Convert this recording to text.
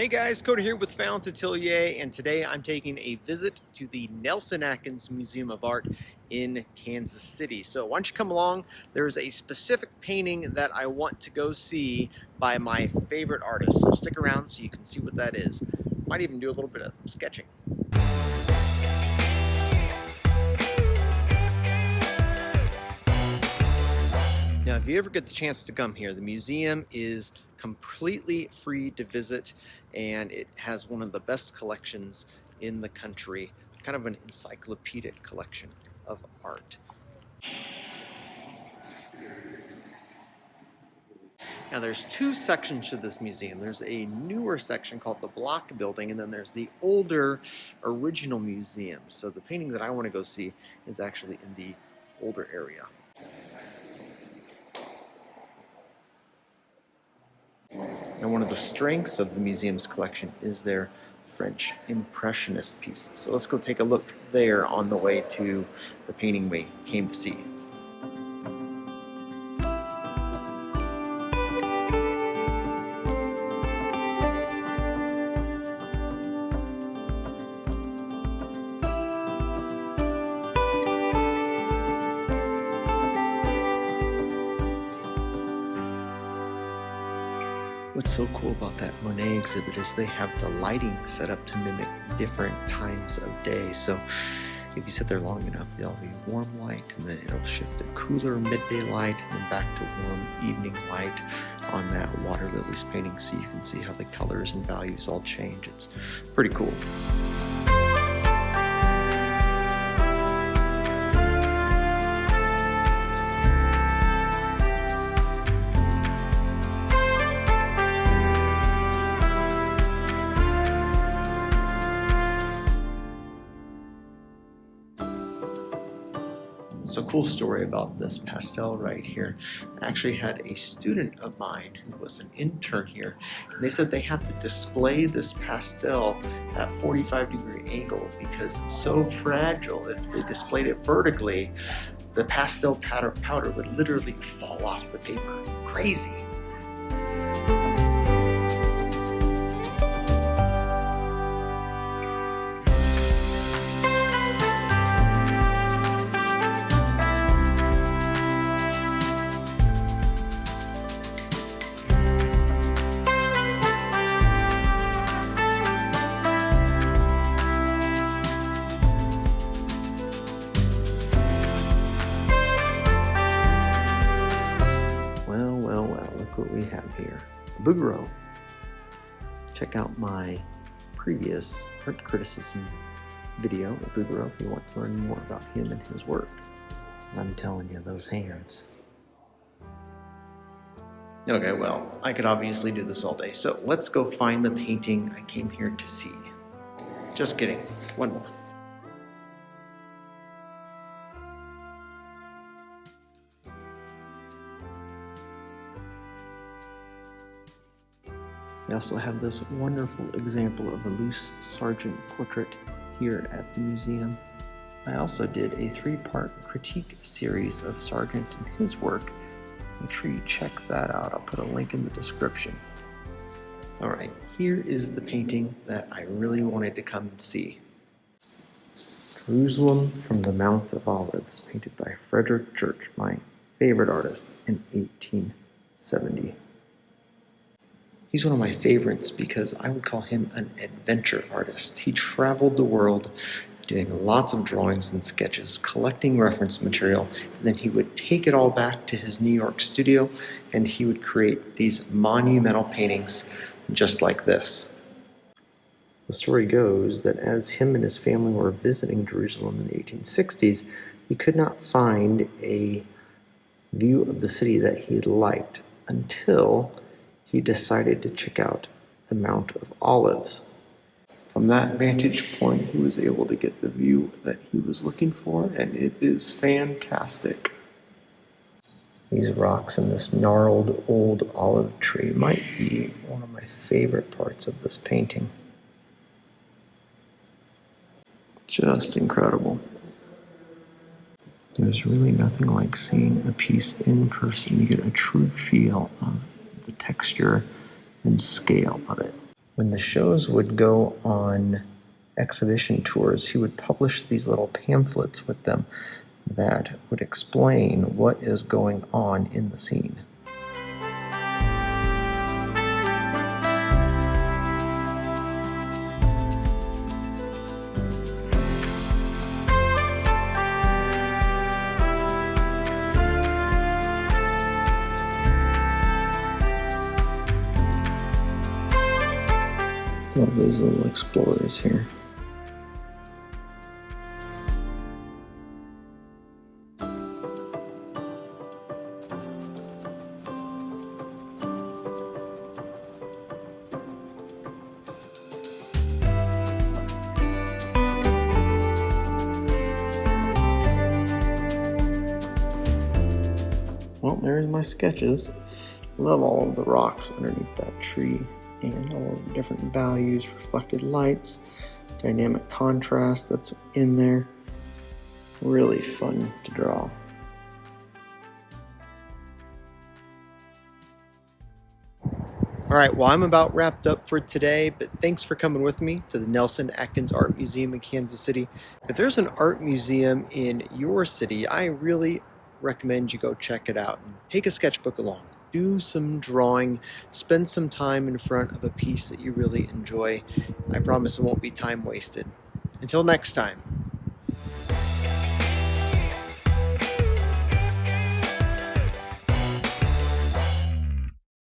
Hey guys, Coda here with Fountain Atelier, and today I'm taking a visit to the Nelson-Atkins Museum of Art in Kansas City. So why don't you come along? There's a specific painting that I want to go see by my favorite artist. So stick around so you can see what that is. Might even do a little bit of sketching. Now, if you ever get the chance to come here, the museum is completely free to visit, and it has one of the best collections in the country, kind of an encyclopedic collection of art. Now, there's two sections to this museum. There's a newer section called the Block Building, and then there's the older original museum. So the painting that I want to go see is actually in the older area. And one of the strengths of the museum's collection is their French Impressionist pieces. So let's go take a look there on the way to the painting we came to see. What's so cool about that Monet exhibit is they have the lighting set up to mimic different times of day. So if you sit there long enough, there'll be warm light, and then it'll shift to cooler midday light, and then back to warm evening light on that water lilies painting, so you can see how the colors and values all change. It's pretty cool. So cool story about this pastel right here. I actually had a student of mine who was an intern here, and they said they have to display this pastel at 45-degree angle because it's so fragile. If they displayed it vertically, the pastel powder would literally fall off the paper. Crazy. Look what we have here. Bouguereau. Check out my previous art criticism video of Bouguereau if you want to learn more about him and his work. I'm telling you, those hands. Okay, well, I could obviously do this all day, so let's go find the painting I came here to see. Just kidding. One more. We also have this wonderful example of a loose Sargent portrait here at the museum. I also did a 3-part critique series of Sargent and his work. Make sure you check that out. I'll put a link in the description. Alright, here is the painting that I really wanted to come and see. Jerusalem from the Mount of Olives, painted by Frederic Church, my favorite artist, in 1870. He's one of my favorites because I would call him an adventure artist. He traveled the world doing lots of drawings and sketches, collecting reference material, and then he would take it all back to his New York studio and he would create these monumental paintings just like this. The story goes that as him and his family were visiting Jerusalem in the 1860s, he could not find a view of the city that he liked until he decided to check out the Mount of Olives. From that vantage point, he was able to get the view that he was looking for, and it is fantastic. These rocks and this gnarled old olive tree might be one of my favorite parts of this painting. Just incredible. There's really nothing like seeing a piece in person. You get a true feel of the texture and scale of it. when the shows would go on exhibition tours, he would publish these little pamphlets with them that would explain what is going on in the scene. Love these little explorers here. Well, there's my sketches. Love all of the rocks underneath that tree and all of the different values, reflected lights, dynamic contrast that's in there. Really fun to draw. All right, well, I'm about wrapped up for today, but thanks for coming with me to the Nelson-Atkins Art Museum in Kansas City. If there's an art museum in your city, I really recommend you go check it out and take a sketchbook along. Do some drawing, spend some time in front of a piece that you really enjoy. I promise it won't be time wasted. Until next time.